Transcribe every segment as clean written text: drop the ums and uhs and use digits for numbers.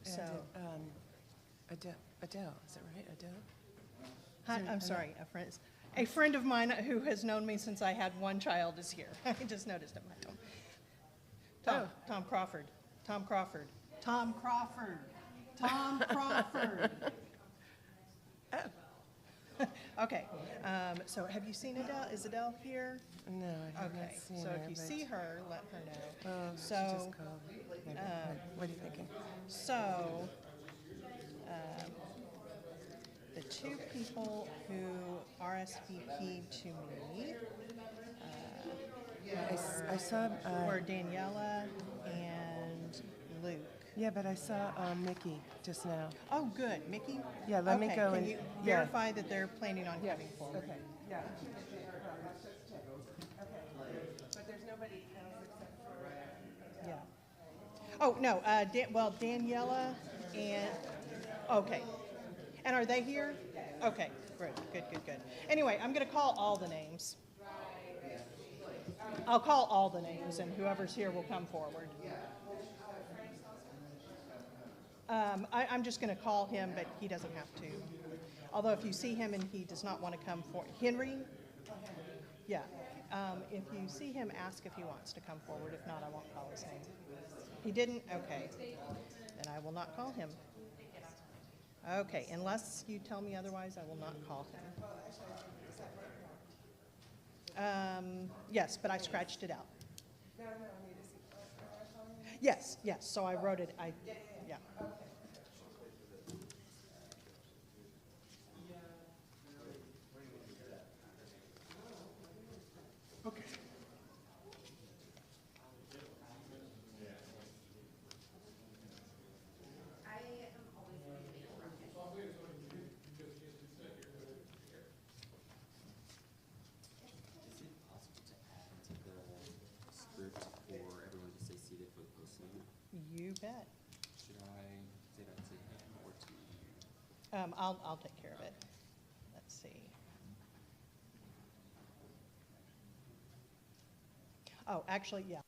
So, Adele, is that right? Adele? hi, I'm sorry, a friend of mine who has known me since I had one child is here. I just noticed it. Tom Crawford. Tom Crawford. Tom Crawford. Tom Crawford. Oh. Okay. So have you seen Adele? Is Adele here? No, I haven't Okay. seen So her. if you see her, let her know. Oh, So, she just called. Maybe. What are you thinking? So, the two people who RSVP'd to me I saw. were Daniela and Luke. Yeah, but I saw Mickey just now. Oh, good. Mickey? Yeah, let me go Can and you verify that they're planning on coming forward? Okay. Yeah. But there's nobody else except for. Yeah. Oh, no, well, Daniela and, okay. And are they here? Okay, great, good. Anyway, I'm gonna call all the names. I'll call all the names and whoever's here will come forward. I'm just gonna call him, but he doesn't have to. Although if you see him and he does not want to come forward, Henry? Yeah. If you see him, ask if he wants to come forward. If not, I won't call his name. He didn't? Okay. Then I will not call him. Okay, unless you tell me otherwise, I will not call him. Yes, but I scratched it out. Yes, so I wrote it, yeah. Okay. You bet. Should I say that to him or to you? I'll take care of it. Let's see. Oh, actually, yeah.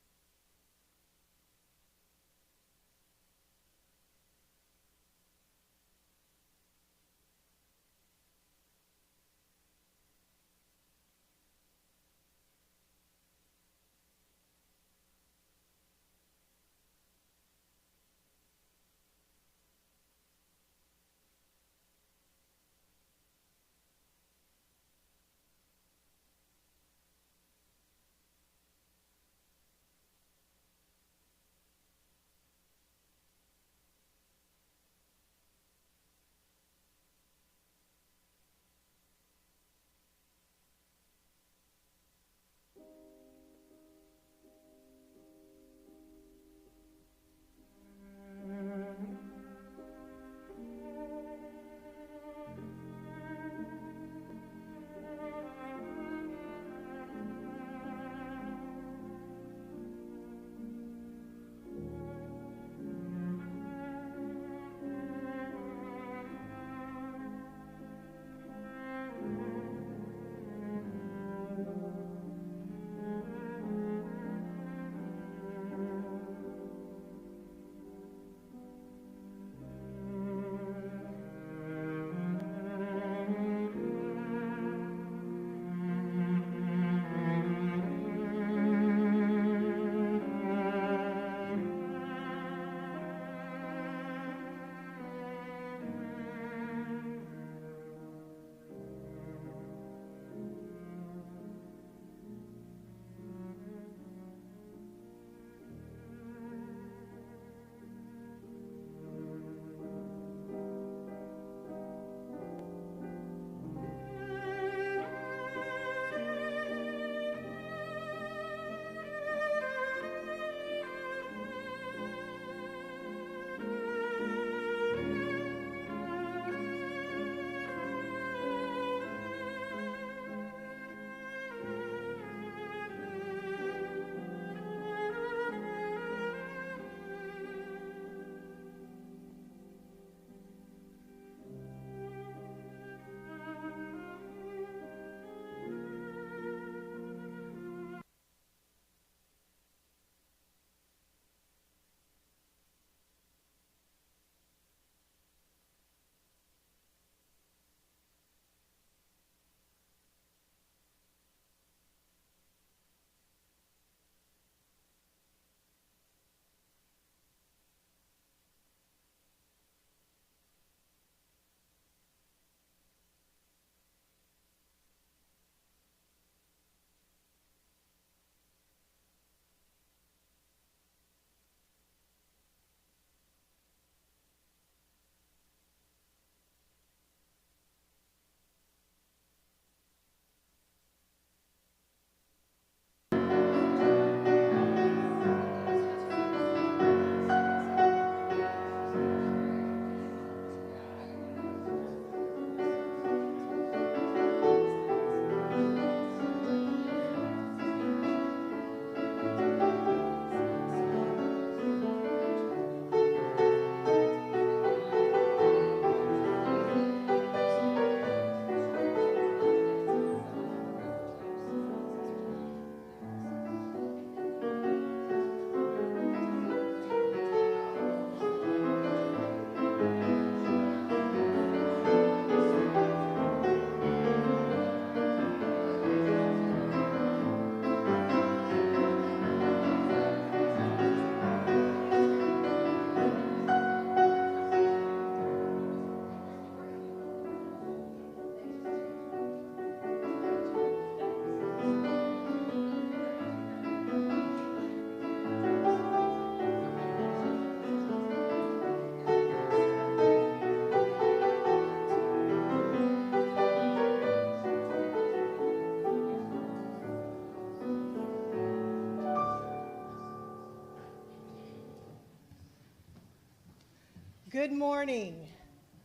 Good morning.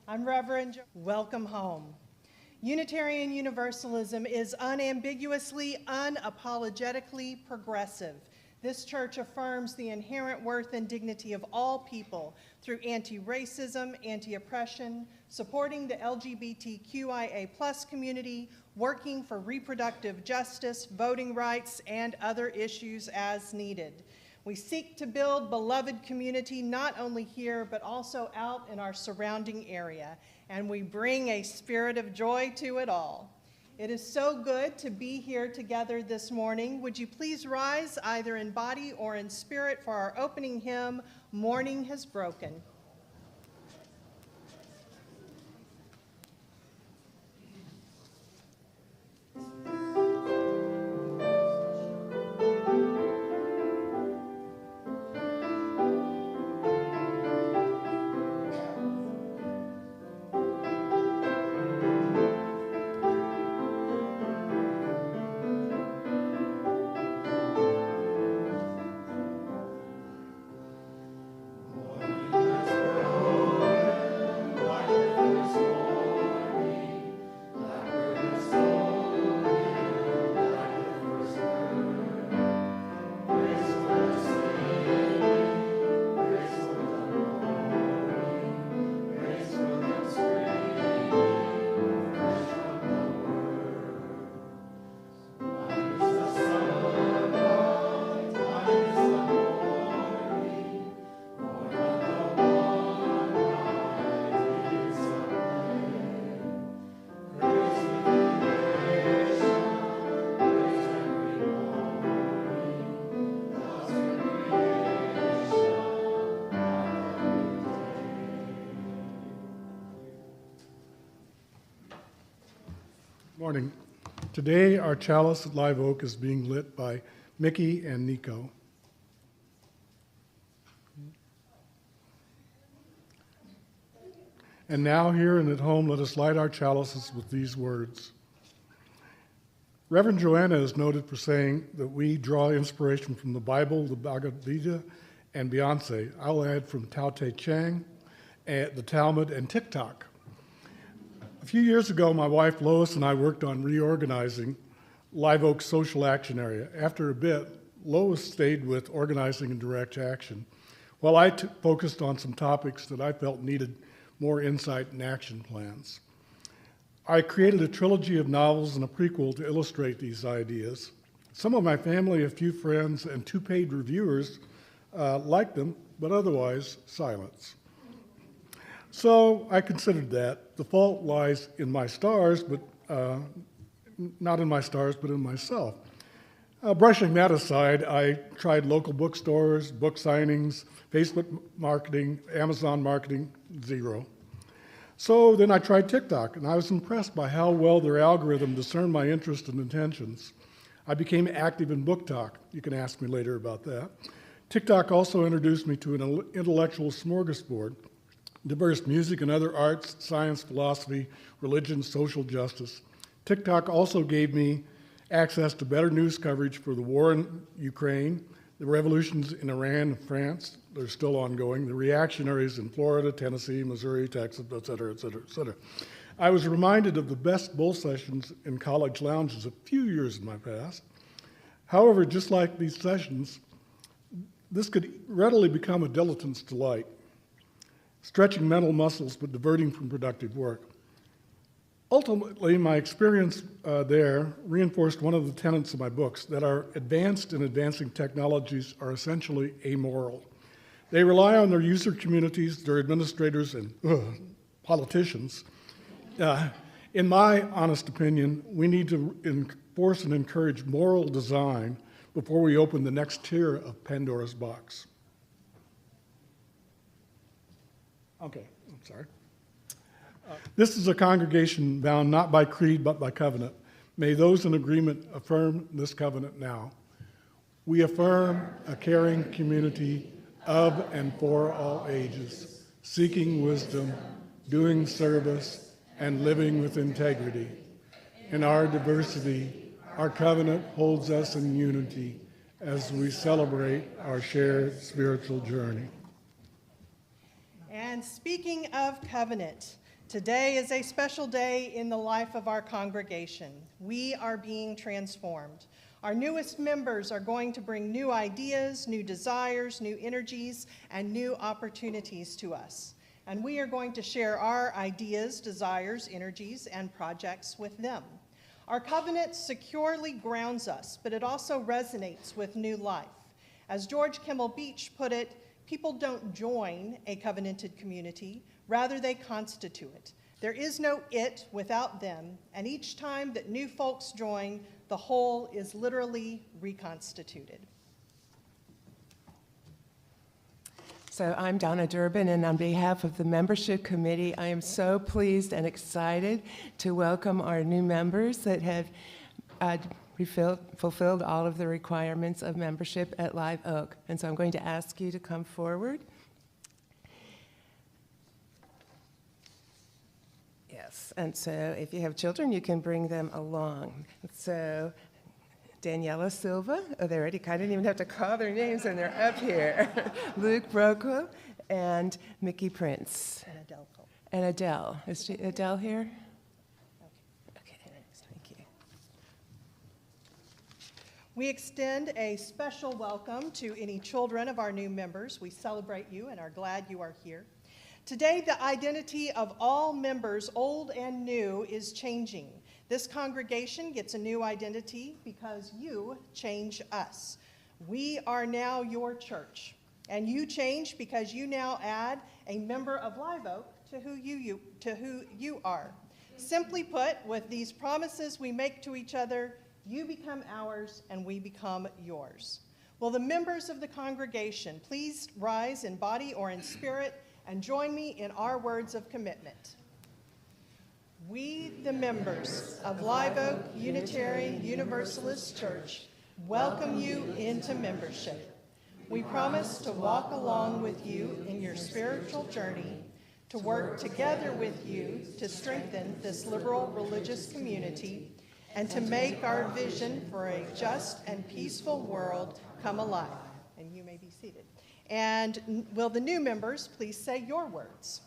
I'm Reverend. Welcome home. Unitarian Universalism is unambiguously, unapologetically progressive. This church affirms the inherent worth and dignity of all people through anti-racism, anti-oppression, supporting the LGBTQIA+ community, working for reproductive justice, voting rights, and other issues as needed. We seek to build beloved community not only here, but also out in our surrounding area, and we bring a spirit of joy to it all. It is so good to be here together this morning. Would you please rise either in body or in spirit for our opening hymn, Morning Has Broken. Morning. Today, our chalice at Live Oak is being lit by Mickey and Nico. And now, here and at home, let us light our chalices with these words. Reverend Joanna is noted for saying that we draw inspiration from the Bible, the Bhagavad Gita, and Beyonce. I'll add from Tao Te Ching, the Talmud, and TikTok. A few years ago, my wife Lois and I worked on reorganizing Live Oak's social action area. After a bit, Lois stayed with organizing and direct action, while I focused on some topics that I felt needed more insight and action plans. I created a trilogy of novels and a prequel to illustrate these ideas. Some of my family, a few friends, and 2 paid reviewers liked them, but otherwise, silence. So I considered that. The fault lies in my stars, but not in my stars, but in myself. Brushing that aside, I tried local bookstores, book signings, Facebook marketing, Amazon marketing, zero. So then I tried TikTok, and I was impressed by how well their algorithm discerned my interest and intentions. I became active in Book Talk. You can ask me later about that. TikTok also introduced me to an intellectual smorgasbord. Diverse music and other arts, science, philosophy, religion, social justice. TikTok also gave me access to better news coverage for the war in Ukraine, the revolutions in Iran and France, they're still ongoing, the reactionaries in Florida, Tennessee, Missouri, Texas, et cetera, et cetera, et cetera. I was reminded of the best bull sessions in college lounges a few years in my past. However, just like these sessions, this could readily become a dilettante's delight. Stretching mental muscles, but diverting from productive work. Ultimately, my experience there reinforced one of the tenets of my books, that our advanced and advancing technologies are essentially amoral. They rely on their user communities, their administrators, and politicians. In my honest opinion, we need to enforce and encourage moral design before we open the next tier of Pandora's box. Okay, I'm sorry. This is a congregation bound not by creed but by covenant. May those in agreement affirm this covenant now. We affirm a caring community of and for all ages, seeking wisdom, doing service, and living with integrity. In our diversity, our covenant holds us in unity as we celebrate our shared spiritual journey. And And speaking of covenant, today is a special day in the life of our congregation. We are being transformed. Our newest members are going to bring new ideas, new desires, new energies, and new opportunities to us. And we are going to share our ideas, desires, energies, and projects with them. Our covenant securely grounds us, but it also resonates with new life. As George Kimmel Beach put it, people don't join a covenanted community, rather they constitute it. There is no it without them, and each time that new folks join, the whole is literally reconstituted. So I'm Donna Durbin, and on behalf of the membership committee, I am so pleased and excited to welcome our new members that have fulfilled all of the requirements of membership at Live Oak. And so I'm going to ask you to come forward. Yes, and so if you have children, you can bring them along. So Daniela Silva, oh, I didn't even have to call their names, and they're up here. Luke Broco and Mickey Prince. And Adele Cole. And Adele. Is Adele here? Okay, thank you. We extend a special welcome to any children of our new members. We celebrate you and are glad you are here. Today, the identity of all members, old and new, is changing. This congregation gets a new identity because you change us. We are now your church, and you change because you now add a member of Live Oak to who you are. Simply put, with these promises we make to each other, you become ours and we become yours. Will the members of the congregation please rise in body or in spirit and join me in our words of commitment. We, the members of Live Oak Unitarian Universalist Church, welcome you into membership. We promise to walk along with you in your spiritual journey, to work together with you to strengthen this liberal religious community, and to make our vision for a just and peaceful world come alive. And you may be seated. And will the new members please say your words?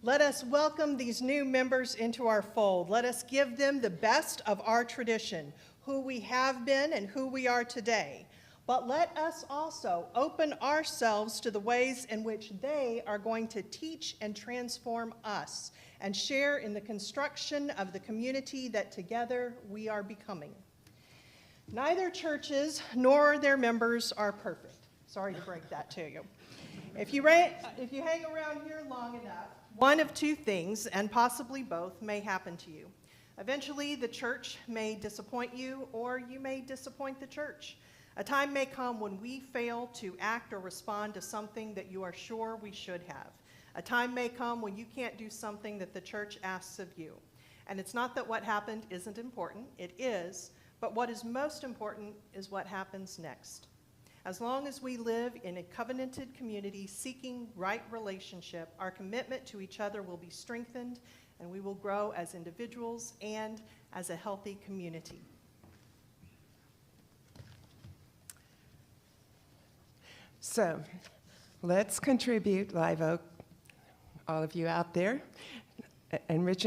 Let us welcome these new members into our fold. Let us give them the best of our tradition, who we have been and who we are today. But let us also open ourselves to the ways in which they are going to teach and transform us and share in the construction of the community that together we are becoming. Neither churches nor their members are perfect. Sorry to break that to you. If you hang around here long enough, one of two things, and possibly both, may happen to you. Eventually, the church may disappoint you, or you may disappoint the church. A time may come when we fail to act or respond to something that you are sure we should have. A time may come when you can't do something that the church asks of you. And it's not that what happened isn't important, it is, but what is most important is what happens next. As long as we live in a covenanted community seeking right relationship, our commitment to each other will be strengthened, and we will grow as individuals and as a healthy community. So let's contribute, Live Oak, all of you out there, to enrich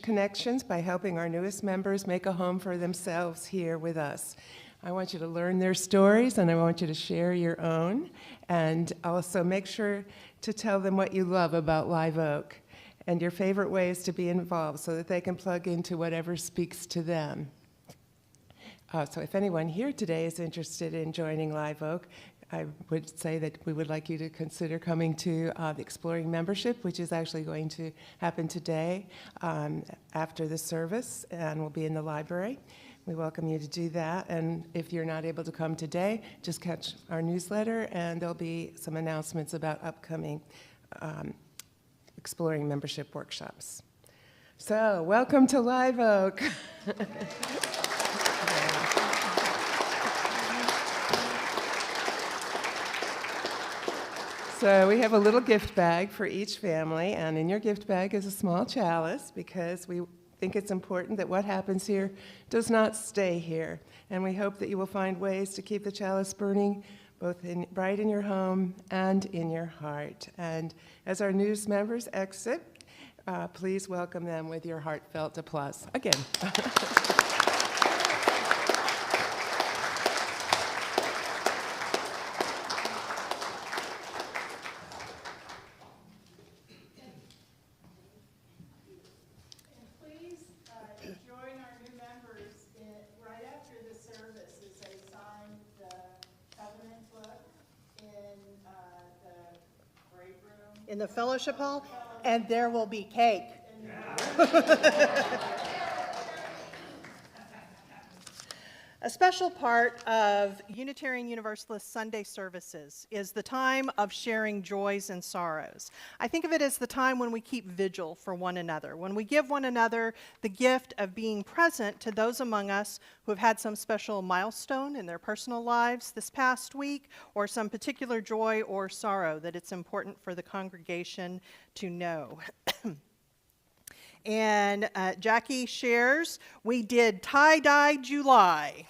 connections by helping our newest members make a home for themselves here with us. I want you to learn their stories, and I want you to share your own, and also make sure to tell them what you love about Live Oak and your favorite ways to be involved so that they can plug into whatever speaks to them. So if anyone here today is interested in joining Live Oak, I would say that we would like you to consider coming to the Exploring Membership, which is actually going to happen today after the service and will be in the library. We welcome you to do that, and if you're not able to come today, just catch our newsletter, and there'll be some announcements about upcoming Exploring Membership workshops. So, welcome to Live Oak. So we have a little gift bag for each family, and in your gift bag is a small chalice because we think it's important that what happens here does not stay here. And we hope that you will find ways to keep the chalice burning both bright in your home and in your heart. And as our news members exit, please welcome them with your heartfelt applause. Again. In the fellowship hall, and there will be cake. A special part of Unitarian Universalist Sunday services is the time of sharing joys and sorrows. I think of it as the time when we keep vigil for one another, when we give one another the gift of being present to those among us who have had some special milestone in their personal lives this past week, or some particular joy or sorrow that it's important for the congregation to know. And Jackie shares, we did tie-dye July.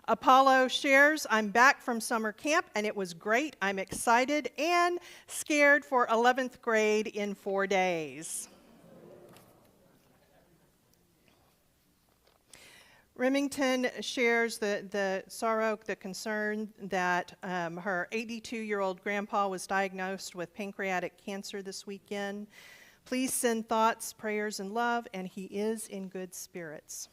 Apollo shares, I'm back from summer camp and it was great. I'm excited and scared for 11th grade in 4 days. Remington shares the sorrow, the concern that her 82-year-old grandpa was diagnosed with pancreatic cancer this weekend. Please send thoughts, prayers, and love, and he is in good spirits.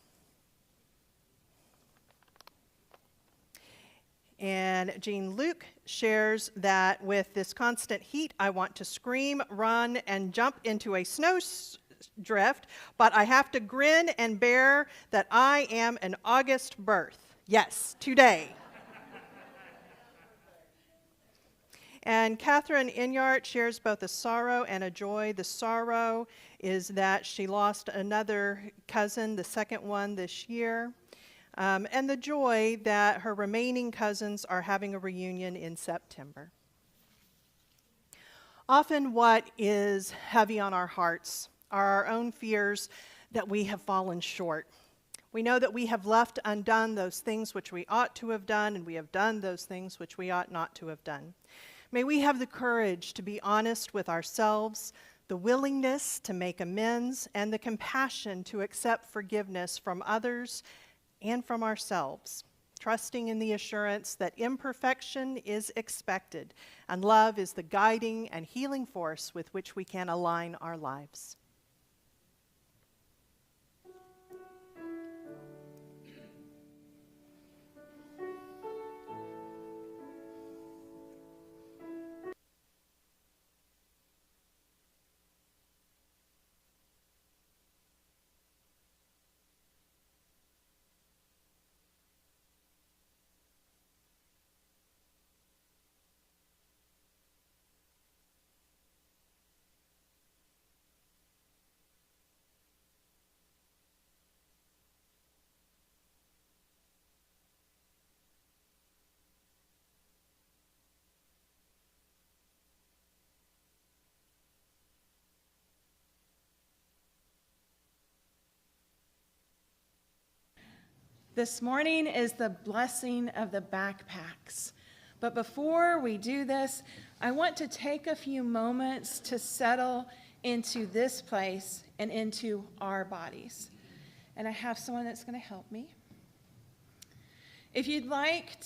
And Jean Luke shares that with this constant heat, I want to scream, run, and jump into a snowdrift, but I have to grin and bear that I am an August birth. Yes, today. And Catherine Inyart shares both a sorrow and a joy. The sorrow is that she lost another cousin, the second one this year. And the joy that her remaining cousins are having a reunion in September. Often what is heavy on our hearts are our own fears that we have fallen short. We know that we have left undone those things which we ought to have done, and we have done those things which we ought not to have done. May we have the courage to be honest with ourselves, the willingness to make amends, and the compassion to accept forgiveness from others and from ourselves, trusting in the assurance that imperfection is expected, and love is the guiding and healing force with which we can align our lives. This morning is the blessing of the backpacks. But before we do this, I want to take a few moments to settle into this place and into our bodies. And I have someone that's going to help me. If you'd like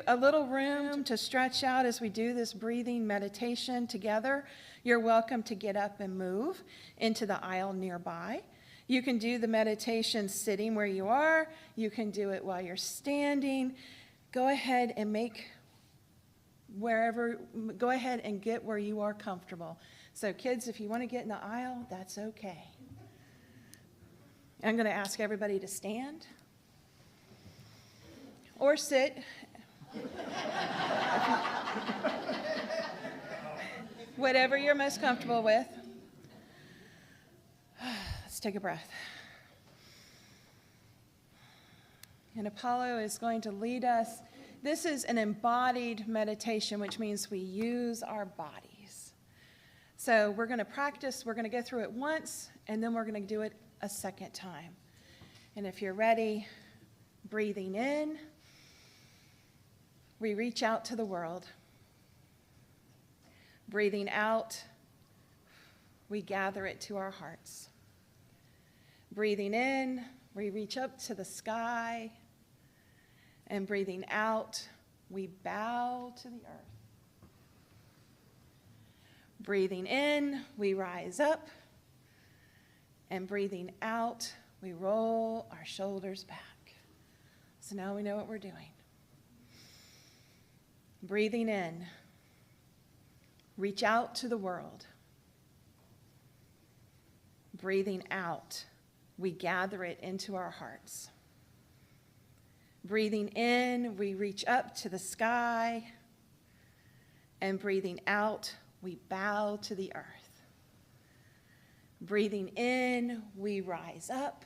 a little room to stretch out as we do this breathing meditation together, you're welcome to get up and move into the aisle nearby. You can do the meditation sitting where you are. You can do it while you're standing. Go ahead and get where you are comfortable. So kids, if you want to get in the aisle, that's okay. I'm going to ask everybody to stand or sit. Whatever you're most comfortable with. Let's take a breath. And Apollo is going to lead us This is an embodied meditation, which means we use our bodies. So we're going to practice. We're going to go through it once, and then we're going to do it a second time. And if you're ready, breathing in, we reach out to the world. Breathing out, we gather it to our hearts. Breathing in, we reach up to the sky. And breathing out, we bow to the earth. Breathing in, we rise up. And breathing out, we roll our shoulders back. So now we know what we're doing. Breathing in, reach out to the world. Breathing out, we gather it into our hearts. Breathing in, we reach up to the sky. And breathing out, we bow to the earth. Breathing in, we rise up.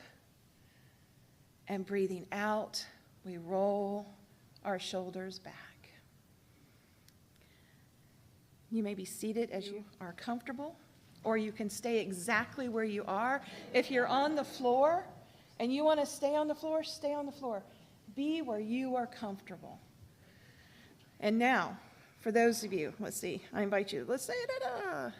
And breathing out, we roll our shoulders back. You may be seated as you are comfortable, or you can stay exactly where you are. If you're on the floor and you want to stay on the floor, stay on the floor. Be where you are comfortable. And now, for those of you, let's see, I invite you, let's say da-da.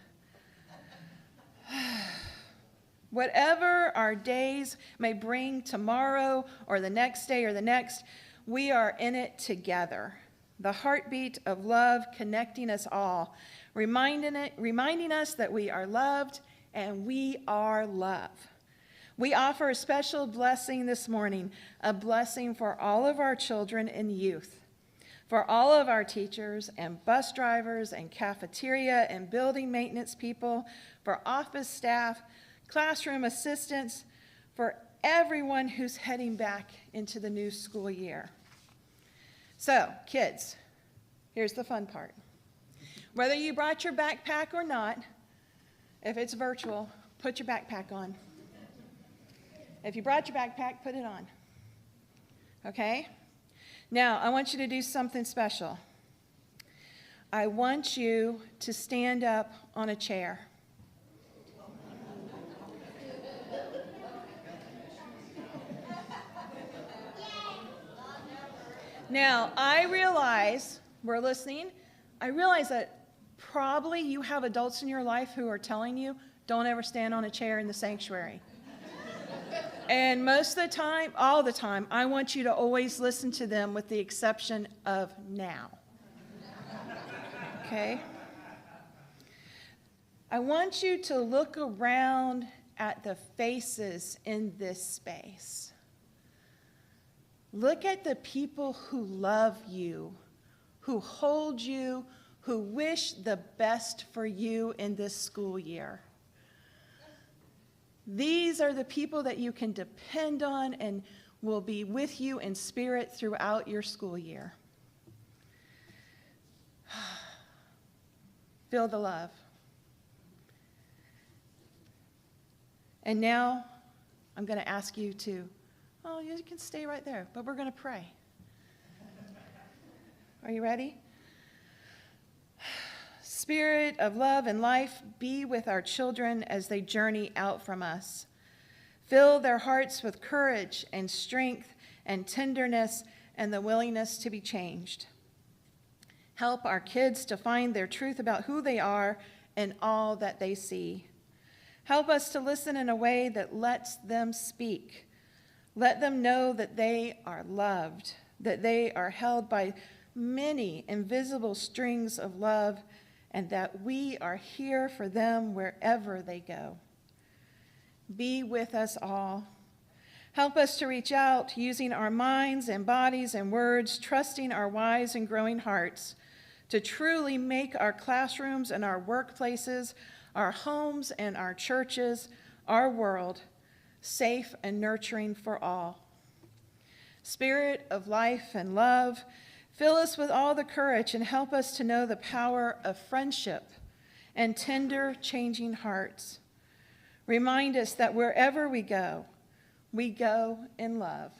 Whatever our days may bring tomorrow or the next day or the next, we are in it together. The heartbeat of love connecting us all, reminding us that we are loved and we are love. We offer a special blessing this morning, a blessing for all of our children and youth, for all of our teachers and bus drivers and cafeteria and building maintenance people, for office staff, classroom assistants, for everyone who's heading back into the new school year. So, kids, here's the fun part. Whether you brought your backpack or not, if it's virtual, put your backpack on. If you brought your backpack, put it on. Okay? Now, I want you to do something special. I want you to stand up on a chair. Now, I realize, we're listening, I realize that probably you have adults in your life who are telling you, don't ever stand on a chair in the sanctuary. And most of the time, all the time, I want you to always listen to them with the exception of now. Okay? I want you to look around at the faces in this space. Look at the people who love you, who hold you, who wish the best for you in this school year. These are the people that you can depend on and will be with you in spirit throughout your school year. Feel the love. And now I'm going to ask you to, oh, you can stay right there, but we're going to pray. Are you ready? Spirit of love and life, be with our children as they journey out from us. Fill their hearts with courage and strength and tenderness and the willingness to be changed. Help our kids to find their truth about who they are and all that they see. Help us to listen in a way that lets them speak. Let them know that they are loved, that they are held by many invisible strings of love, and that we are here for them wherever they go. Be with us all. Help us to reach out using our minds and bodies and words, trusting our wise and growing hearts to truly make our classrooms and our workplaces, our homes and our churches, our world, safe and nurturing for all. Spirit of life and love, fill us with all the courage and help us to know the power of friendship and tender, changing hearts. Remind us that wherever we go in love.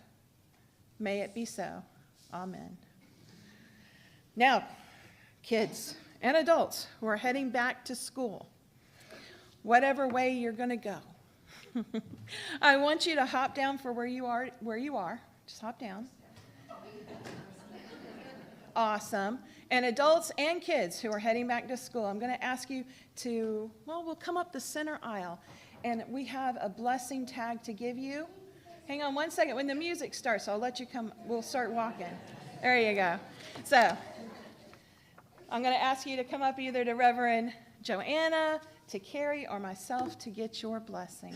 May it be so. Amen. Now, kids and adults who are heading back to school, whatever way you're going to go, I want you to hop down for where you are. Just hop down. Awesome. And adults and kids who are heading back to school, I'm going to ask you to, we'll come up the center aisle, and we have a blessing tag to give you. Hang on one second. When the music starts, I'll let you come. We'll start walking. There you go. So I'm going to ask you to come up either to Reverend Joanna, to Carrie, or myself to get your blessing.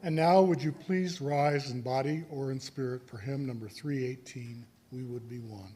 And now would you please rise in body or in spirit for hymn number 318, We Would Be One.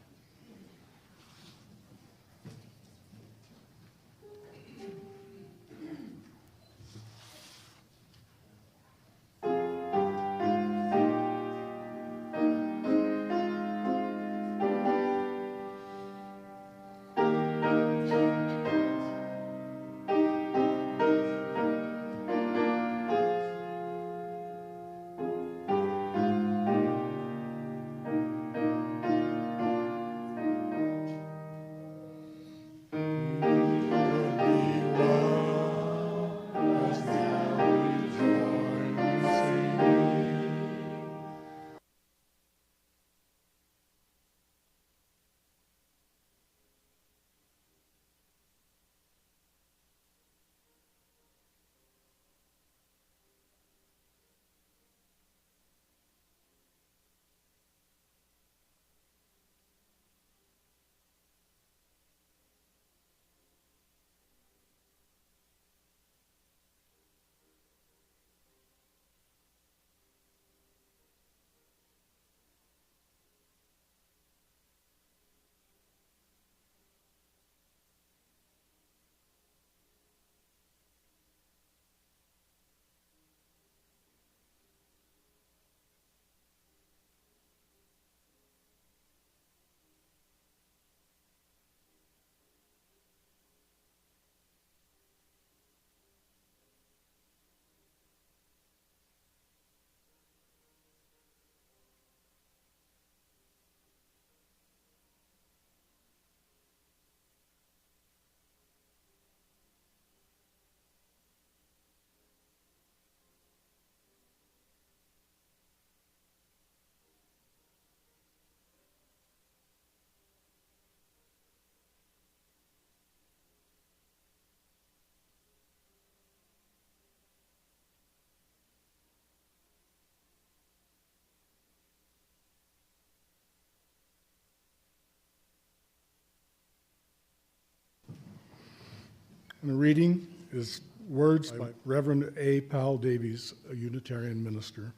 And the reading is words by Reverend A. Powell Davies, a Unitarian minister.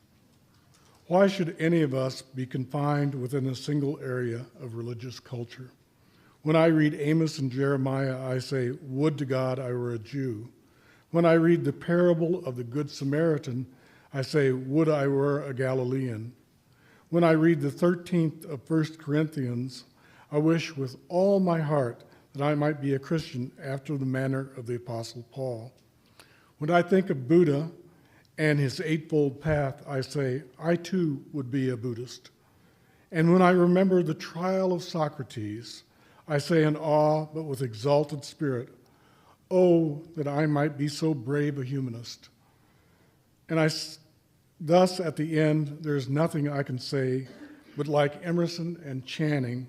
Why should any of us be confined within a single area of religious culture? When I read Amos and Jeremiah, I say, would to God I were a Jew. When I read the parable of the Good Samaritan, I say, would I were a Galilean. When I read the 13th of 1 Corinthians, I wish with all my heart that I might be a Christian after the manner of the Apostle Paul. When I think of Buddha and his eightfold path, I say, I too would be a Buddhist. And when I remember the trial of Socrates, I say in awe but with exalted spirit, oh, that I might be so brave a humanist. And thus at the end, there is nothing I can say, but like Emerson and Channing,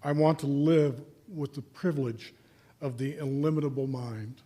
I want to live with the privilege of the illimitable mind.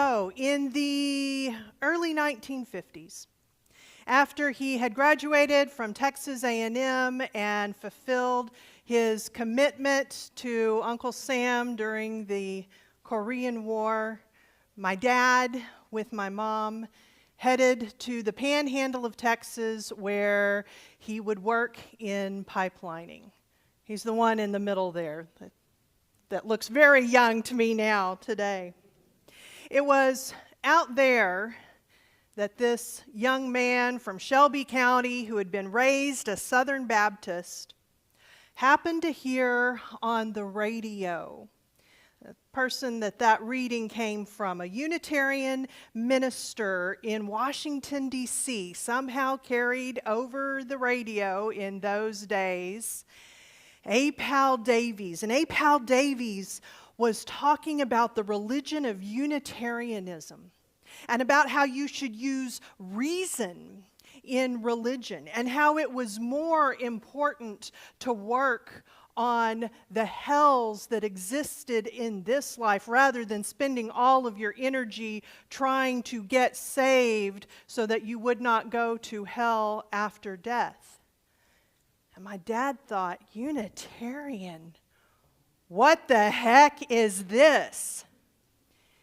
So, in the early 1950s, after he had graduated from Texas A&M and fulfilled his commitment to Uncle Sam during the Korean War, my dad, with my mom, headed to the panhandle of Texas where he would work in pipelining. He's the one in the middle there that looks very young to me now today. It was out there that this young man from Shelby County, who had been raised a Southern Baptist, happened to hear on the radio a person that reading came from, a Unitarian minister in Washington, D.C., somehow carried over the radio in those days, A. Powell Davies. And A. Powell Davies was talking about the religion of Unitarianism and about how you should use reason in religion and how it was more important to work on the hells that existed in this life rather than spending all of your energy trying to get saved so that you would not go to hell after death. And my dad thought, Unitarian, what the heck is this?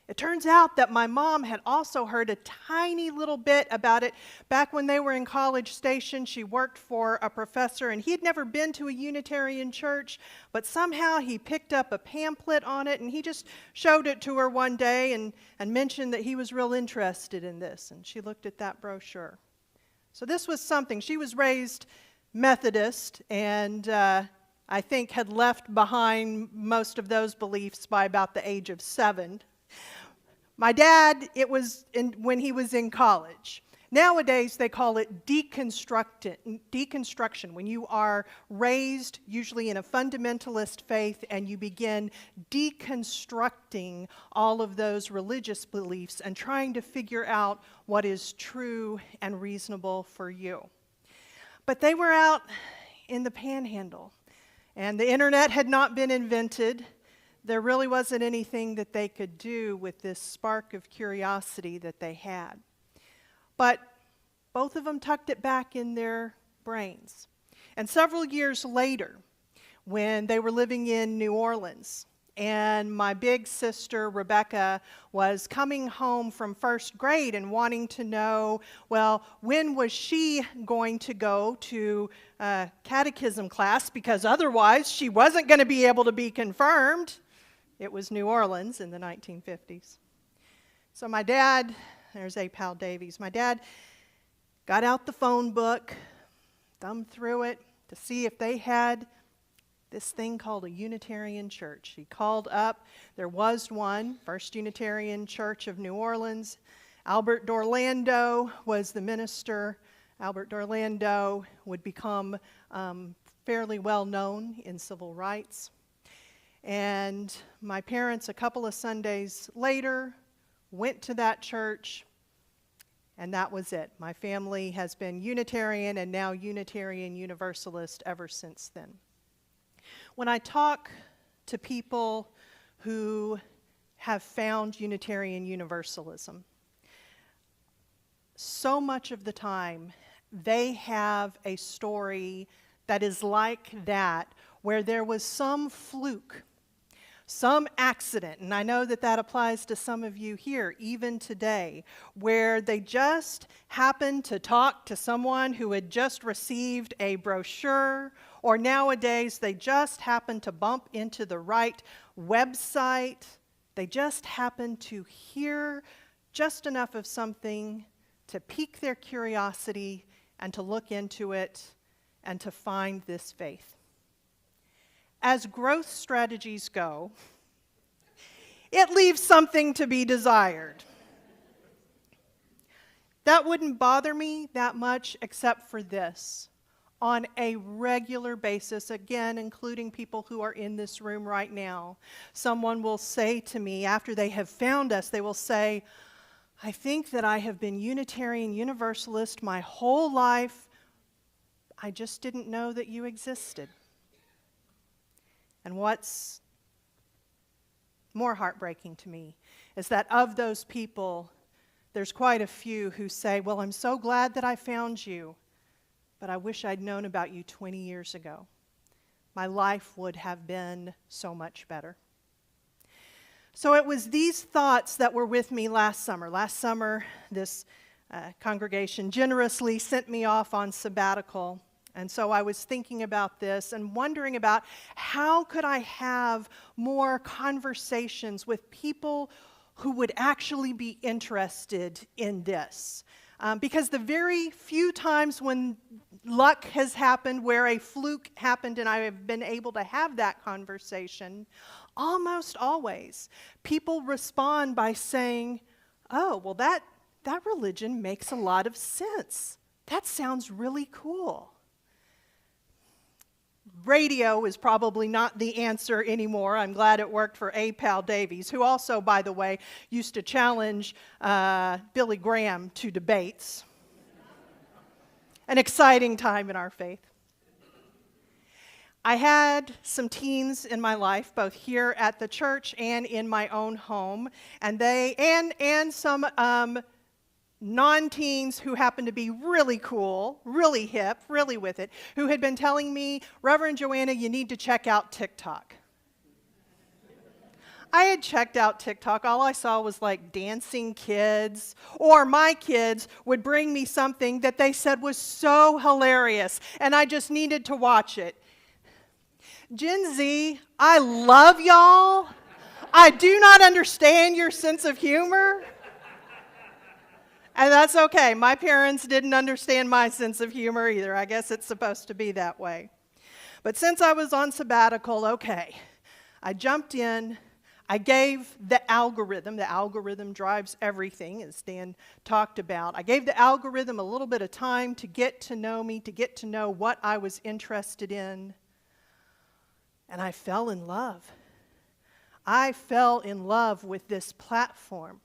It turns out that my mom had also heard a tiny little bit about it back when they were in College Station. She worked for a professor, and he had never been to a Unitarian church, but somehow he picked up a pamphlet on it, and he just showed it to her one day and mentioned that he was real interested in this, and she looked at that brochure. So this was something. She was raised Methodist, and I think had left behind most of those beliefs by about the age of 7. My dad, it was when he was in college. Nowadays, they call it deconstruction, when you are raised usually in a fundamentalist faith and you begin deconstructing all of those religious beliefs and trying to figure out what is true and reasonable for you. But they were out in the panhandle, and the internet had not been invented. There really wasn't anything that they could do with this spark of curiosity that they had. But both of them tucked it back in their brains. And several years later, when they were living in New Orleans, and my big sister, Rebecca, was coming home from first grade and wanting to know, well, when was she going to go to catechism class? Because otherwise, she wasn't going to be able to be confirmed. It was New Orleans in the 1950s. So my dad, there's A. Pal Davies, my dad got out the phone book, thumbed through it to see if they had this thing called a Unitarian church. He called up, there was one, First Unitarian Church of New Orleans. Albert Dorlando was the minister. Albert Dorlando would become fairly well known in civil rights. And my parents, a couple of Sundays later, went to that church, and that was it. My family has been Unitarian and now Unitarian Universalist ever since then. When I talk to people who have found Unitarian Universalism, so much of the time they have a story that is like that, where there was some fluke, some accident, and I know that that applies to some of you here, even today, where they just happened to talk to someone who had just received a brochure, or nowadays they just happened to bump into the right website. They just happened to hear just enough of something to pique their curiosity and to look into it and to find this faith. As growth strategies go, it leaves something to be desired. That wouldn't bother me that much except for this. On a regular basis, again, including people who are in this room right now, someone will say to me after they have found us, they will say, I think that I have been Unitarian Universalist my whole life. I just didn't know that you existed. And what's more heartbreaking to me is that of those people, there's quite a few who say, well, I'm so glad that I found you, but I wish I'd known about you 20 years ago. My life would have been so much better. So it was these thoughts that were with me last summer. Last summer, this congregation generously sent me off on sabbatical. And so I was thinking about this and wondering about how could I have more conversations with people who would actually be interested in this. Because the very few times when luck has happened, where a fluke happened and I have been able to have that conversation, almost always people respond by saying, oh, well, that religion makes a lot of sense. That sounds really cool. Radio is probably not the answer anymore. I'm glad it worked for A. Pal Davies, who also, by the way, used to challenge Billy Graham to debates. an exciting time in our faith. I had some teens in my life, both here at the church and in my own home, and some non-teens who happened to be really cool, really hip, really with it, who had been telling me, Reverend Joanna, you need to check out TikTok. I had checked out TikTok. All I saw was like dancing kids, or my kids would bring me something that they said was so hilarious, and I just needed to watch it. Gen Z, I love y'all. I do not understand your sense of humor. And that's okay. My parents didn't understand my sense of humor either. I guess it's supposed to be that way. But since I was on sabbatical, okay, I jumped in. I gave the algorithm drives everything, as Dan talked about. I gave the algorithm a little bit of time to get to know me, to get to know what I was interested in. And I fell in love. I fell in love with this platform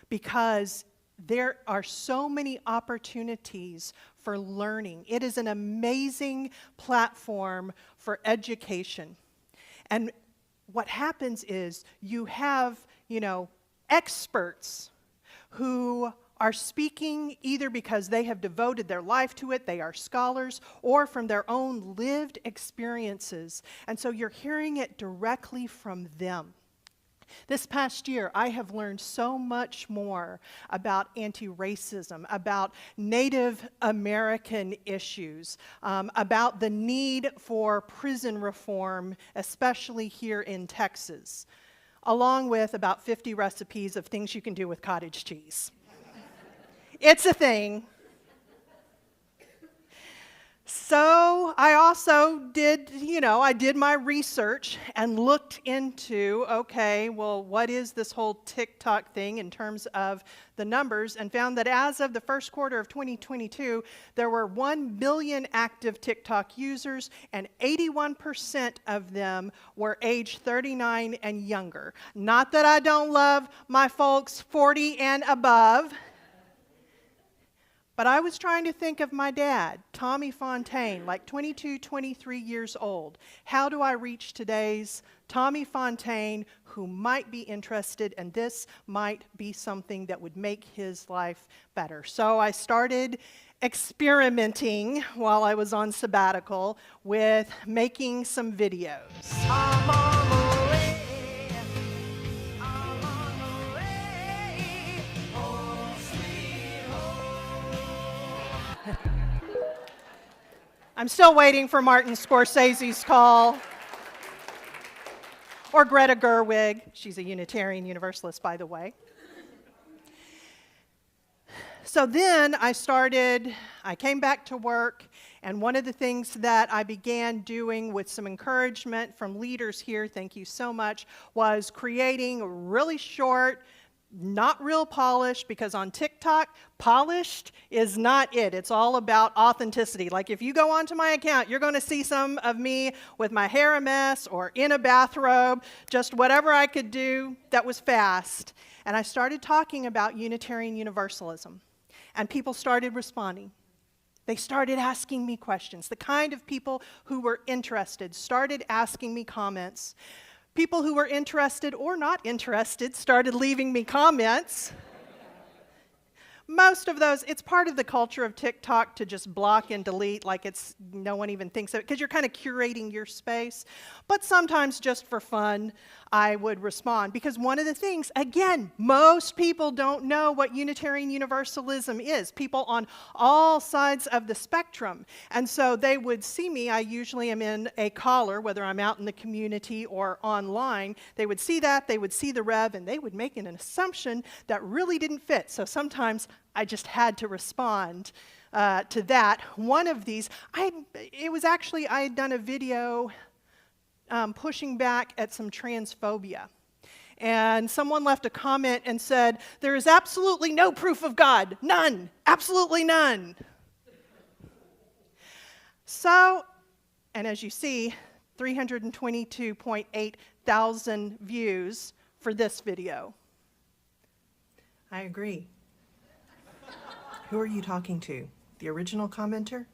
because there are so many opportunities for learning. It is an amazing platform for education. And what happens is you have, experts who are speaking either because they have devoted their life to it, they are scholars, or from their own lived experiences. And so you're hearing it directly from them. This past year, I have learned so much more about anti-racism, about Native American issues, about the need for prison reform, especially here in Texas, along with about 50 recipes of things you can do with cottage cheese. It's a thing. So I also did, I did my research and looked into, okay, well, what is this whole TikTok thing in terms of the numbers, and found that as of the first quarter of 2022, there were 1 billion active TikTok users, and 81% of them were age 39 and younger. Not that I don't love my folks 40 and above. But I was trying to think of my dad, Tommy Fontaine, like 22, 23 years old. How do I reach today's Tommy Fontaine who might be interested, and this might be something that would make his life better? So I started experimenting while I was on sabbatical with making some videos. I'm on the way. I'm still waiting for Martin Scorsese's call. Or Greta Gerwig. She's a Unitarian Universalist, by the way. So then I came back to work, and one of the things that I began doing with some encouragement from leaders here, thank you so much, was creating really short, not real polished, because on TikTok, polished is not it. It's all about authenticity. Like if you go onto my account, you're going to see some of me with my hair a mess or in a bathrobe, just whatever I could do that was fast. And I started talking about Unitarian Universalism, and people started responding. They started asking me questions. The kind of people who were interested started asking me comments. People who were interested or not interested started leaving me comments. Most of those, it's part of the culture of TikTok to just block and delete like no one even thinks of it, because you're kind of curating your space. But sometimes just for fun, I would respond. Because one of the things, again, most people don't know what Unitarian Universalism is. People on all sides of the spectrum. And so they would see me. I usually am in a collar, whether I'm out in the community or online. They would see that, they would see the Rev, and they would make an assumption that really didn't fit. So sometimes I just had to respond to that. One of these, I had done a video pushing back at some transphobia. And someone left a comment and said, there is absolutely no proof of God. None. Absolutely none. So, and as you see, 322.8 thousand views for this video. I agree. Who are you talking to? the original commenter?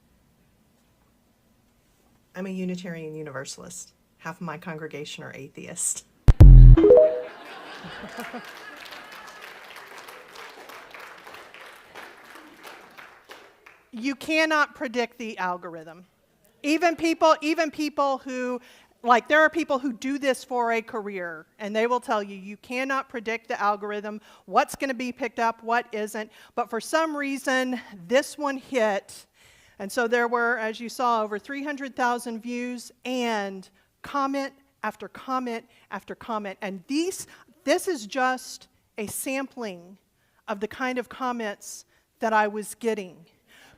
I'm a Unitarian Universalist. Half of my congregation are atheists. You cannot predict the algorithm. Even people who, like, there are people who do this for a career, and they will tell you, you cannot predict the algorithm, what's going to be picked up, what isn't. But for some reason, this one hit, and so there were, as you saw, over 300,000 views and comment after comment after comment. And this is just a sampling of the kind of comments that I was getting.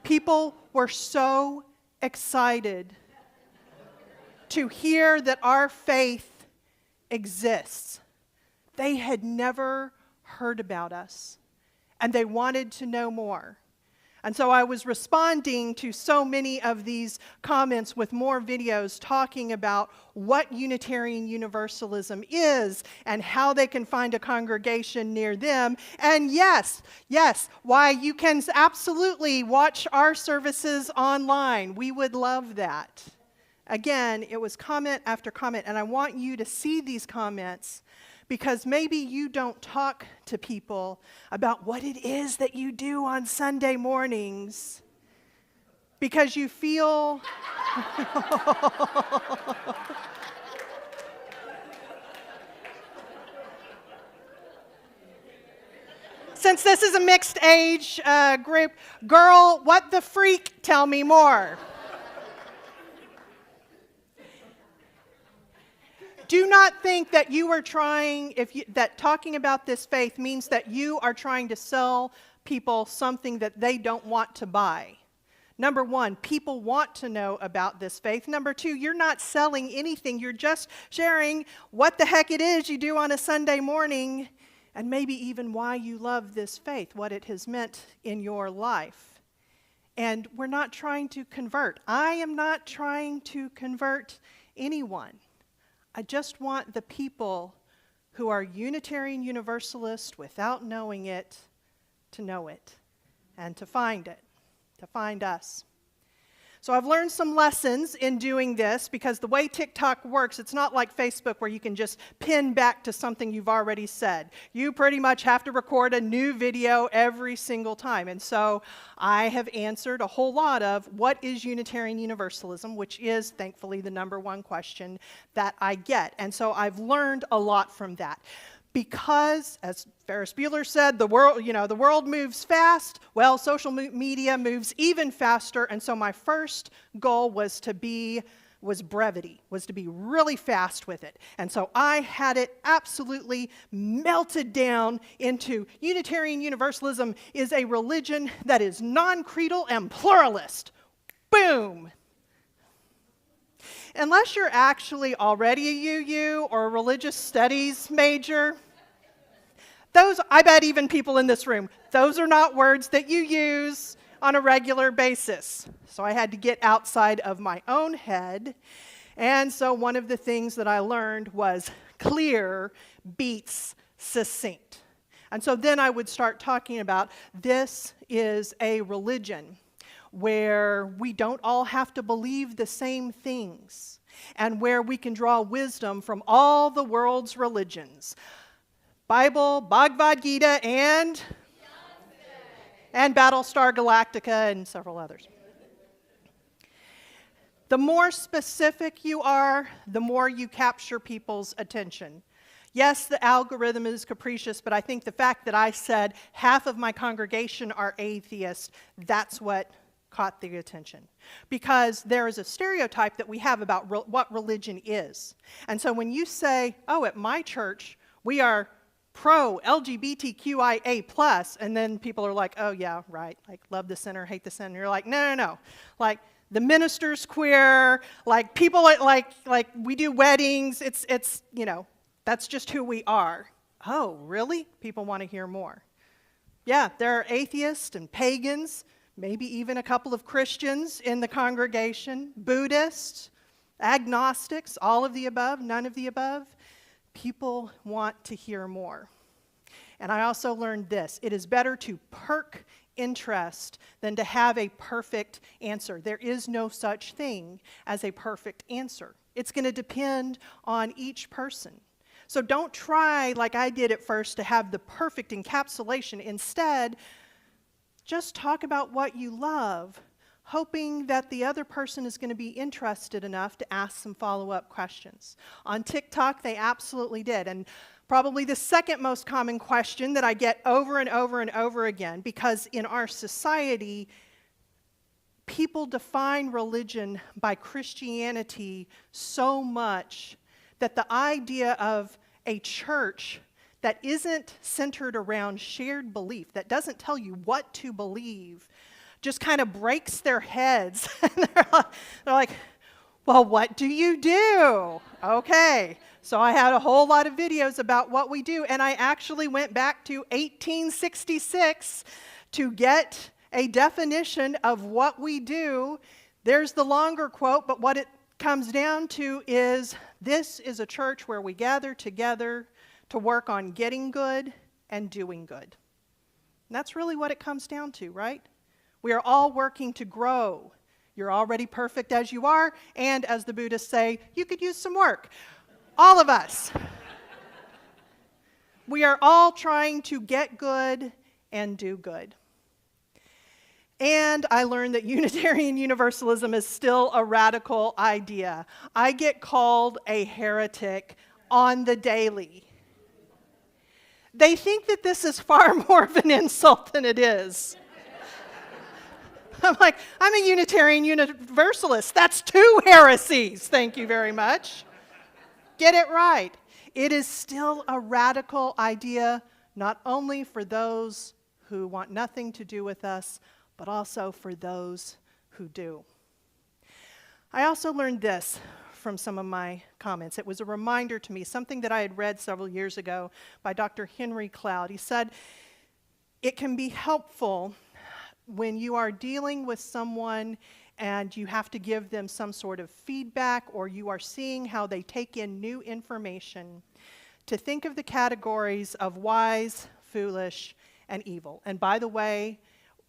People were so excited to hear that our faith exists. They had never heard about us, and they wanted to know more. And so I was responding to so many of these comments with more videos talking about what Unitarian Universalism is and how they can find a congregation near them. And yes, why you can absolutely watch our services online. We would love that. Again, it was comment after comment, and I want you to see these comments because maybe you don't talk to people about what it is that you do on Sunday mornings because you feel since this is a mixed age group, girl, what the freak, tell me more. Do not think that you are trying, that talking about this faith means that you are trying to sell people something that they don't want to buy. Number one, people want to know about this faith. Number two, you're not selling anything. You're just sharing what the heck it is you do on a Sunday morning and maybe even why you love this faith, what it has meant in your life. And we're not trying to convert. I am not trying to convert anyone. I just want the people who are Unitarian Universalist without knowing it to know it and to find it, to find us. So I've learned some lessons in doing this because the way TikTok works, it's not like Facebook where you can just pin back to something you've already said. You pretty much have to record a new video every single time. And so I have answered a whole lot of what is Unitarian Universalism, which is thankfully the number one question that I get. And so I've learned a lot from that. Because, as Ferris Bueller said, the world moves fast. Well, social media moves even faster. And so my first goal was brevity, was to be really fast with it. And so I had it absolutely melted down into Unitarian Universalism is a religion that is non-creedal and pluralist. Boom. Unless you're actually already a UU or a religious studies major, I bet even people in this room, those are not words that you use on a regular basis. So I had to get outside of my own head. And so one of the things that I learned was clear beats succinct. And so then I would start talking about this is a religion where we don't all have to believe the same things, and where we can draw wisdom from all the world's religions. Bible, Bhagavad Gita, and Battlestar Galactica, and several others. The more specific you are, the more you capture people's attention. Yes, the algorithm is capricious, but I think the fact that I said half of my congregation are atheists, that's what caught the attention. Because there is a stereotype that we have about what religion is. And so when you say, oh, at my church, we are pro-LGBTQIA+, and then people are like, oh, yeah, right, like love the sinner, hate the sinner. You're like, no. Like, the minister's queer, like people like we do weddings, it's that's just who we are. Oh, really? People want to hear more. Yeah, there are atheists and pagans, maybe even a couple of Christians in the congregation, Buddhists, agnostics, all of the above, none of the above. People want to hear more. And I also learned this. It is better to perk interest than to have a perfect answer. There is no such thing as a perfect answer. It's going to depend on each person. So don't try, like I did at first, to have the perfect encapsulation. Instead, just talk about what you love, hoping that the other person is going to be interested enough to ask some follow-up questions. On TikTok, they absolutely did. And probably the second most common question that I get over and over and over again, because in our society, people define religion by Christianity so much that the idea of a church that isn't centered around shared belief, that doesn't tell you what to believe, just kind of breaks their heads. They're like, well, what do you do? Okay, so I had a whole lot of videos about what we do, and I actually went back to 1866 to get a definition of what we do. There's the longer quote, but what it comes down to is, this is a church where we gather together to work on getting good and doing good. And that's really what it comes down to, right? We are all working to grow. You're already perfect as you are, and as the Buddhists say, you could use some work. All of us. We are all trying to get good and do good. And I learned that Unitarian Universalism is still a radical idea. I get called a heretic on the daily. They think that this is far more of an insult than it is. I'm like, I'm a Unitarian Universalist. That's 2 heresies. Thank you very much. Get it right. It is still a radical idea, not only for those who want nothing to do with us, but also for those who do. I also learned this from some of my comments. It was a reminder to me, something that I had read several years ago by Dr. Henry Cloud. He said, it can be helpful when you are dealing with someone and you have to give them some sort of feedback, or you are seeing how they take in new information, to think of the categories of wise, foolish, and evil. And by the way,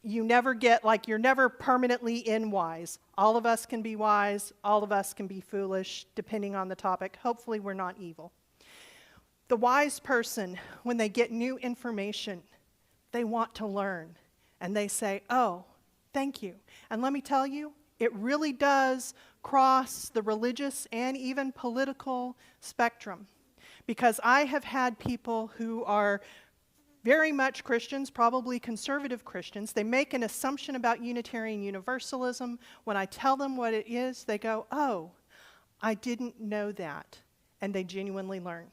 you never get, like, you're never permanently in wise. All of us can be wise, all of us can be foolish, depending on the topic. Hopefully we're not evil. The wise person, when they get new information, they want to learn. And they say, oh, thank you. And let me tell you, it really does cross the religious and even political spectrum. Because I have had people who are very much Christians, probably conservative Christians. They make an assumption about Unitarian Universalism. When I tell them what it is, they go, oh, I didn't know that. And they genuinely learn.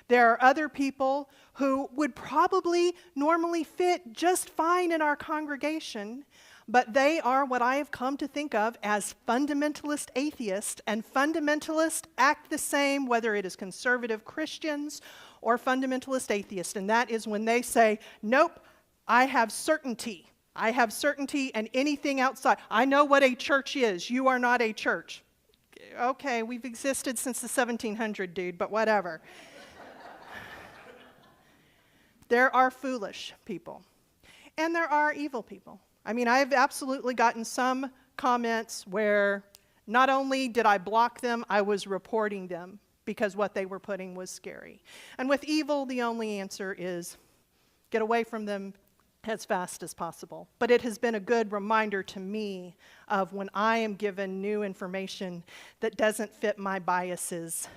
There are other people who would probably normally fit just fine in our congregation, but they are what I have come to think of as fundamentalist atheists, and fundamentalists act the same whether it is conservative Christians or fundamentalist atheists, and that is when they say, nope, I have certainty. I have certainty, and anything outside. I know what a church is. You are not a church. Okay, we've existed since the 1700s, dude, but whatever. There are foolish people, and there are evil people. I mean, I've absolutely gotten some comments where not only did I block them, I was reporting them because what they were putting was scary. And with evil, the only answer is get away from them as fast as possible. But it has been a good reminder to me of when I am given new information that doesn't fit my biases,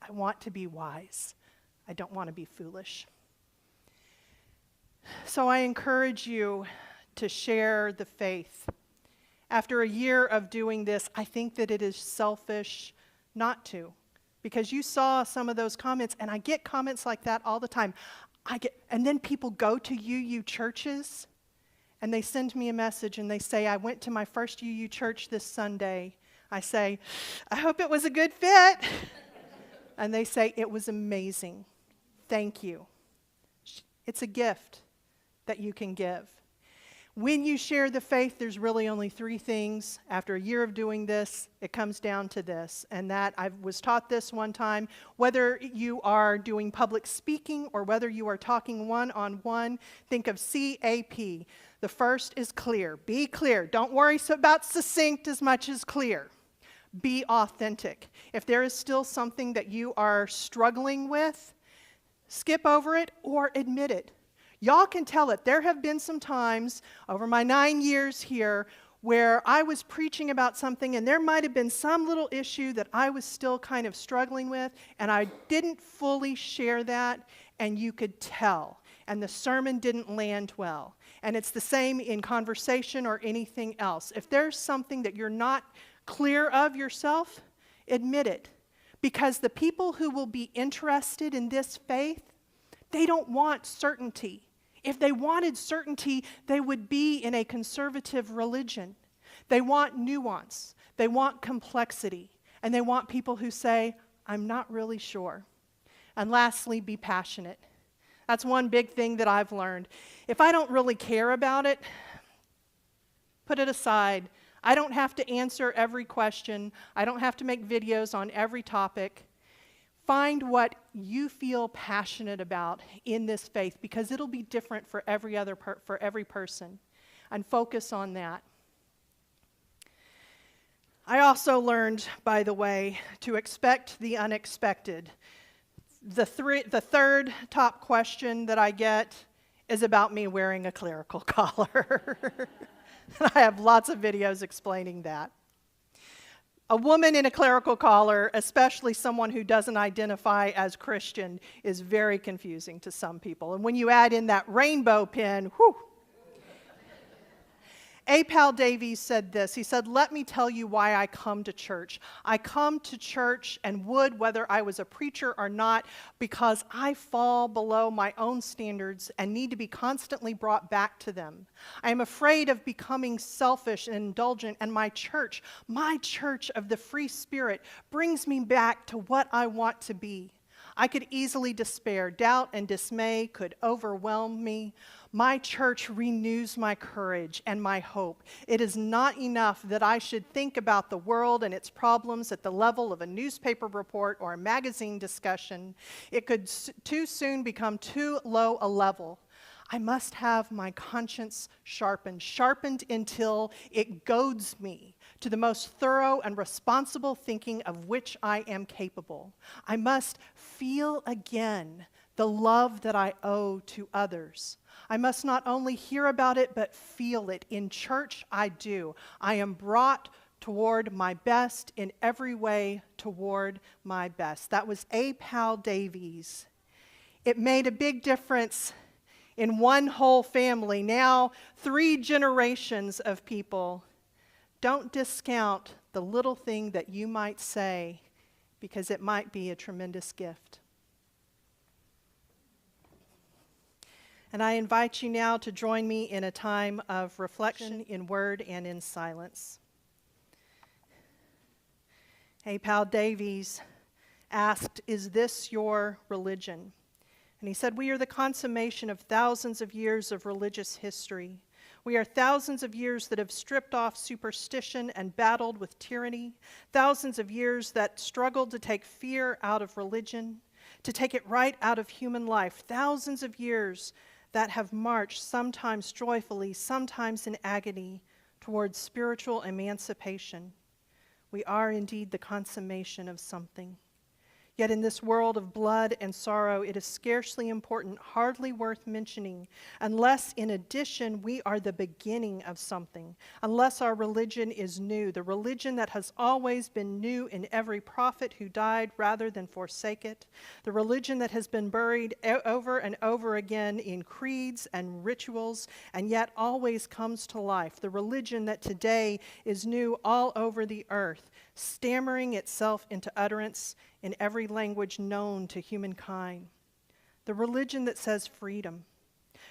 I want to be wise. I don't want to be foolish. So I encourage you to share the faith. After a year of doing this, I think that it is selfish not to, because you saw some of those comments, and I get comments like that all the time. And then people go to UU churches, and they send me a message, and they say, I went to my first UU church this Sunday. I say, I hope it was a good fit. And they say, it was amazing. Thank you. It's a gift that you can give. When you share the faith, there's really only 3 things. After a year of doing this, it comes down to this, and that I was taught this one time. Whether you are doing public speaking or whether you are talking one-on-one, think of CAP. The first is clear. Be clear. Don't worry about succinct as much as clear. Be authentic. If there is still something that you are struggling with, skip over it or admit it. Y'all can tell it. There have been some times over my 9 years here where I was preaching about something and there might have been some little issue that I was still kind of struggling with, and I didn't fully share that, and you could tell. And the sermon didn't land well. And it's the same in conversation or anything else. If there's something that you're not clear of yourself, admit it. Because the people who will be interested in this faith, they don't want certainty. If they wanted certainty, they would be in a conservative religion. They want nuance. They want complexity. And they want people who say, I'm not really sure. And lastly, be passionate. That's one big thing that I've learned. If I don't really care about it, put it aside. I don't have to answer every question. I don't have to make videos on every topic. Find what you feel passionate about in this faith, because it'll be different for every person, and focus on that. I also learned, by the way, to expect the unexpected. The third top question that I get is about me wearing a clerical collar. I have lots of videos explaining that. A woman in a clerical collar, especially someone who doesn't identify as Christian, is very confusing to some people. And when you add in that rainbow pin, whew. A. Pal Davies said this. He said, let me tell you why I come to church. I come to church and would, whether I was a preacher or not, because I fall below my own standards and need to be constantly brought back to them. I am afraid of becoming selfish and indulgent, and my church of the free spirit, brings me back to what I want to be. I could easily despair. Doubt and dismay could overwhelm me. My church renews my courage and my hope. It is not enough that I should think about the world and its problems at the level of a newspaper report or a magazine discussion. It could too soon become too low a level. I must have my conscience sharpened until it goads me to the most thorough and responsible thinking of which I am capable. I must feel again the love that I owe to others. I must not only hear about it, but feel it. In church, I do. I am brought toward my best in every way toward my best. That was A. Pal Davies. It made a big difference in one whole family, now 3 generations of people. Don't discount the little thing that you might say, because it might be a tremendous gift. And I invite you now to join me in a time of reflection in word and in silence. A. Pal Davies asked, is this your religion? And he said, we are the consummation of thousands of years of religious history. We are thousands of years that have stripped off superstition and battled with tyranny, thousands of years that struggled to take fear out of religion, to take it right out of human life, thousands of years that have marched, sometimes joyfully, sometimes in agony, towards spiritual emancipation. We are indeed the consummation of something. Yet in this world of blood and sorrow, it is scarcely important, hardly worth mentioning, unless in addition we are the beginning of something, unless our religion is new, the religion that has always been new in every prophet who died rather than forsake it, the religion that has been buried over and over again in creeds and rituals, and yet always comes to life, the religion that today is new all over the earth, stammering itself into utterance in every language known to humankind. The religion that says freedom.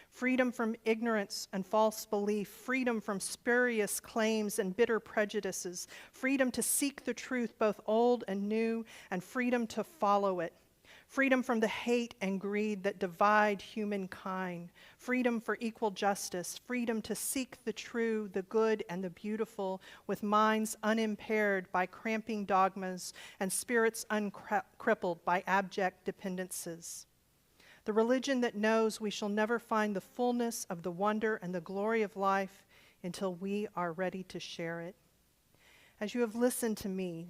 Freedom from ignorance and false belief. Freedom from spurious claims and bitter prejudices. Freedom to seek the truth, both old and new, and freedom to follow it. Freedom from the hate and greed that divide humankind. Freedom for equal justice. Freedom to seek the true, the good, and the beautiful with minds unimpaired by cramping dogmas and spirits uncrippled by abject dependences. the religion that knows we shall never find the fullness of the wonder and the glory of life until we are ready to share it. As you have listened to me,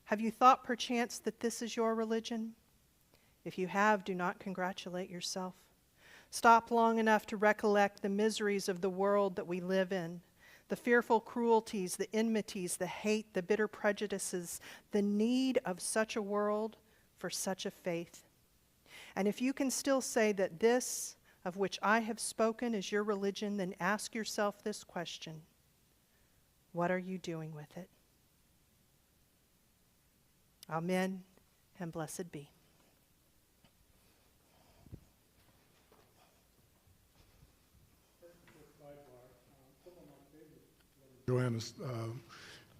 have you thought perchance that this is your religion? If you have, do not congratulate yourself. Stop long enough to recollect the miseries of the world that we live in, the fearful cruelties, the enmities, the hate, the bitter prejudices, the need of such a world for such a faith. And if you can still say that this of which I have spoken is your religion, then ask yourself this question: what are you doing with it? Amen, and blessed be. Joanna's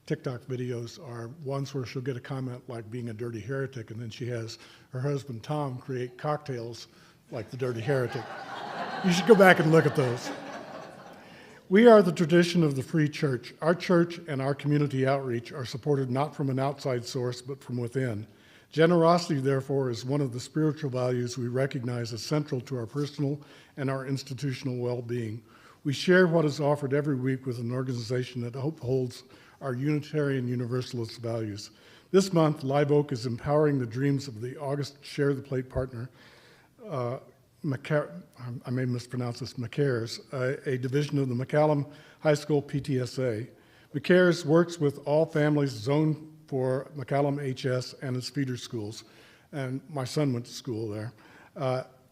TikTok videos are ones where she'll get a comment like being a dirty heretic, and then she has her husband Tom create cocktails like the dirty heretic. You should go back and look at those. We are the tradition of the Free Church. Our church and our community outreach are supported not from an outside source, but from within. Generosity, therefore, is one of the spiritual values we recognize as central to our personal and our institutional well-being. We share what is offered every week with an organization that upholds our Unitarian Universalist values. This month, Live Oak is empowering the dreams of the August Share the Plate partner, I may mispronounce this, McCares, a division of the McCallum High School PTSA. McCares works with all families zoned for McCallum HS and its feeder schools, and my son went to school there.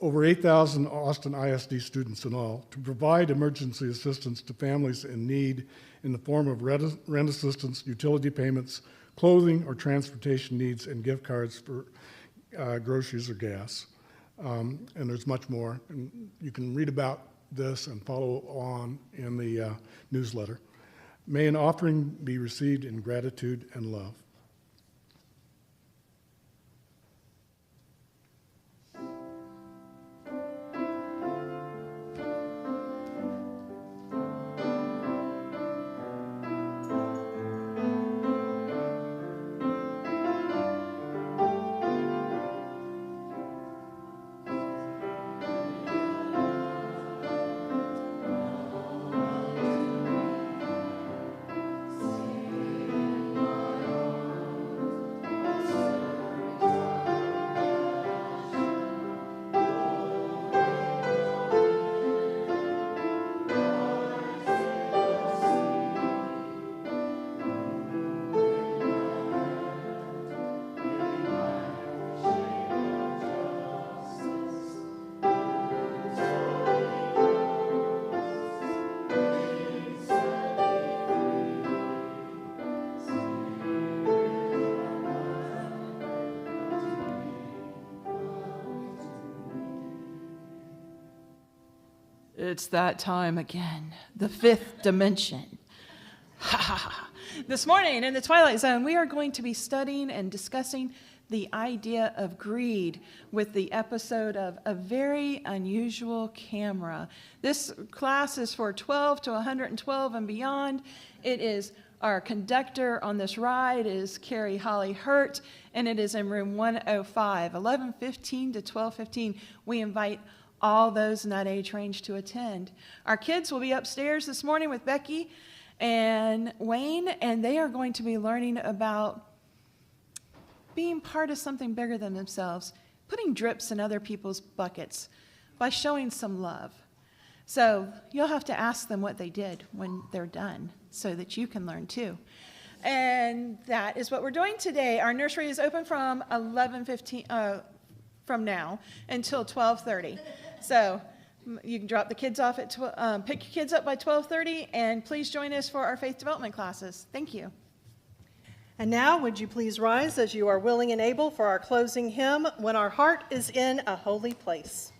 Over 8,000 Austin ISD students in all, to provide emergency assistance to families in need in the form of rent assistance, utility payments, clothing or transportation needs, and gift cards for groceries or gas. And there's much more. And you can read about this and follow on in the newsletter. May an offering be received in gratitude and love. It's that time again, the fifth dimension. This morning in the Twilight Zone, we are going to be studying and discussing the idea of greed with the episode of A Very Unusual Camera. This class is for 12 to 112 and beyond. It is our conductor on this ride is Carrie Holly Hurt, and it is in room 105, 11:15 to 12:15. We invite all those in that age range to attend. Our kids will be upstairs this morning with Becky and Wayne, and they are going to be learning about being part of something bigger than themselves, putting drips in other people's buckets by showing some love. So you'll have to ask them what they did when they're done so that you can learn too. And that is what we're doing today. Our nursery is open from 11:15 from now until 12:30. So you can drop the kids off at pick your kids up by 12:30, and please join us for our faith development classes. Thank you. And now, would you please rise as you are willing and able for our closing hymn, When Our Heart is in a Holy Place.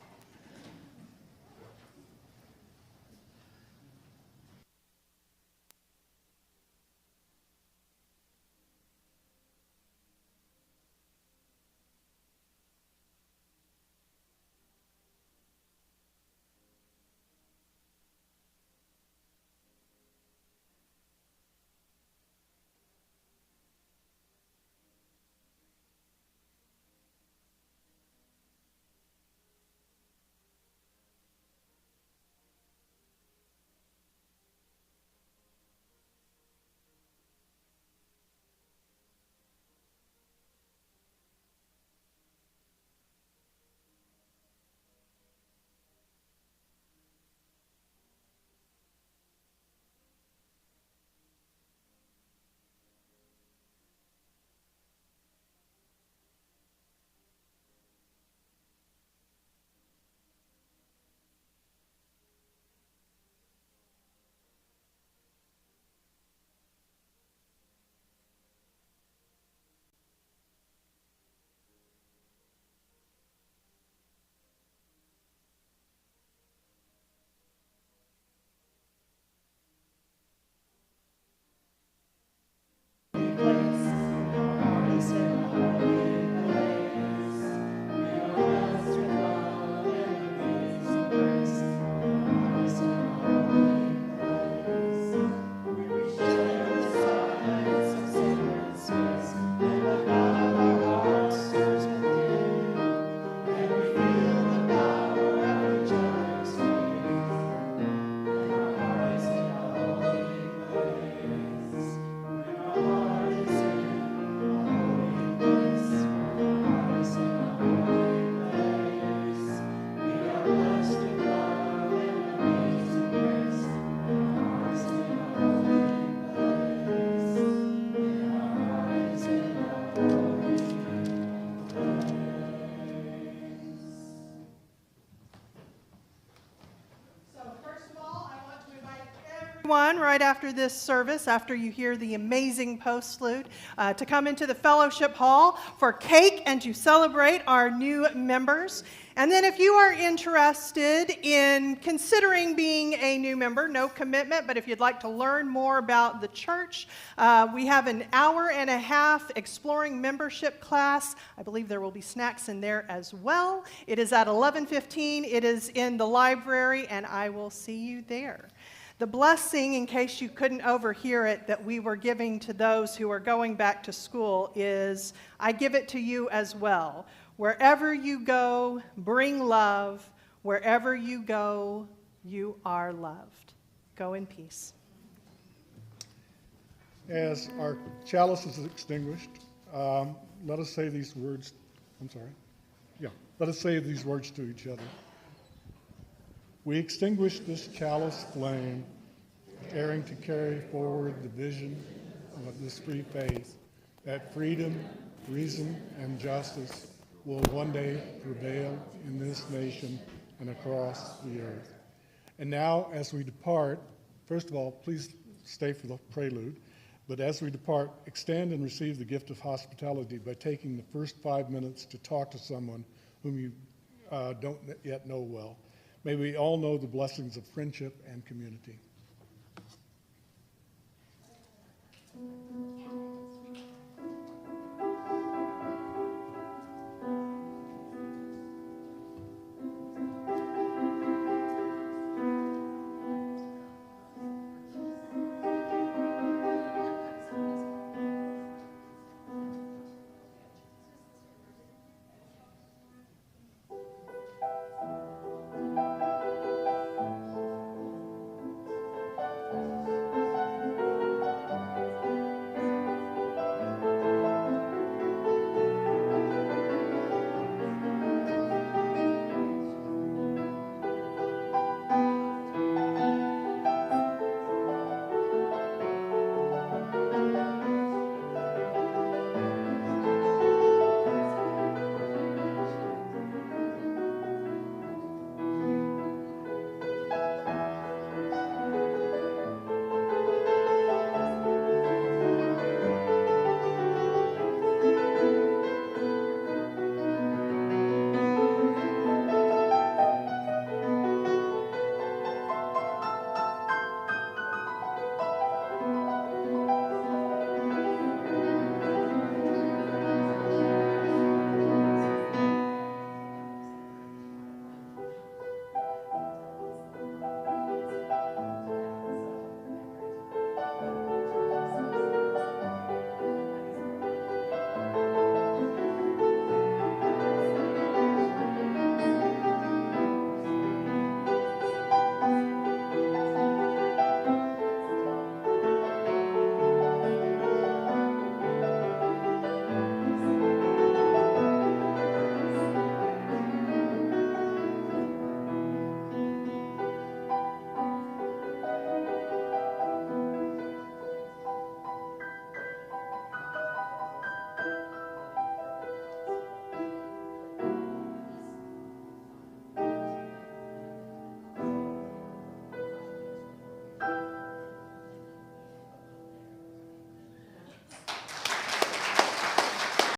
everyone right after this service, after you hear the amazing postlude, to come into the fellowship hall for cake and to celebrate our new members. And then if you are interested in considering being a new member, no commitment, but if you'd like to learn more about the church, we have an hour-and-a-half exploring membership class. I believe there will be snacks in there as well. It is at 11:15. It is in the library, and I will see you there. The blessing, in case you couldn't overhear it, that we were giving to those who are going back to school is, I give it to you as well. Wherever you go, bring love. Wherever you go, you are loved. Go in peace. As our chalice is extinguished, let us say these words. Let us say these words to each other. We extinguish this chalice flame, daring to carry forward the vision of this free faith, that freedom, reason, and justice will one day prevail in this nation and across the earth. And now, as we depart, first of all, please stay for the prelude, but as we depart, extend and receive the gift of hospitality by taking the first 5 minutes to talk to someone whom you don't yet know well. May we all know the blessings of friendship and community.